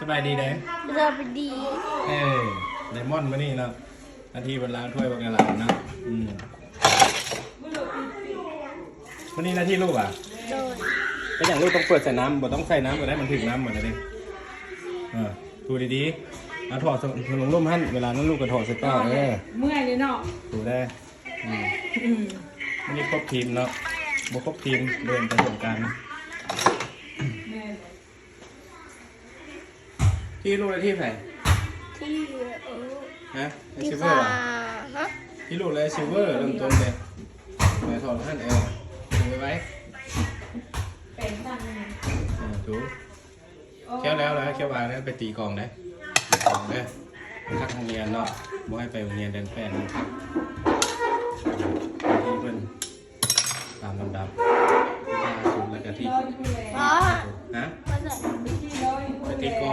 สบายดีเด้ เราไปดี ไดมอนด์มานี่เนาะนาทีบนล้างถ้วยบนกระหล่ำเนาะวันนี้หน้าที่ลูกอ่ะ โดน ก็อย่างลูกต้องเปิดใส่น้ำบ่ต้องใส่น้ำบ่ได้มันถึงน้ำหมดเลยดูดีๆเอาถอดถุงลมหั่นเวลานั้นลูกก็ถอดใส่ก้อนเมื่อยเลยเนาะดูได้วันนี้ครบทีมเนาะบ่ครบทีมเดินไปสงกรารที่ลูกและที่ไหน ที่ฮะไอ ที่ ซิเวอ ฟ้า ร์ ฮะ ที่ลูกและซิเวอร์เริ่มต้นเลยแม่ถอดหั่นดูไว้ เป็นจังเลย ดูเคี้ยวแล้วเคี้ยววางแล้วไปตีกองได้พักโรงเรียนเนาะบ่ให้ไปโรงเรียนเดินแป้นนะครับที่เพิ่นตามลำดับที่ล่าสุดแล้วก็ที่ อ๋อ ฮะ มาใส่ ไปตีกอง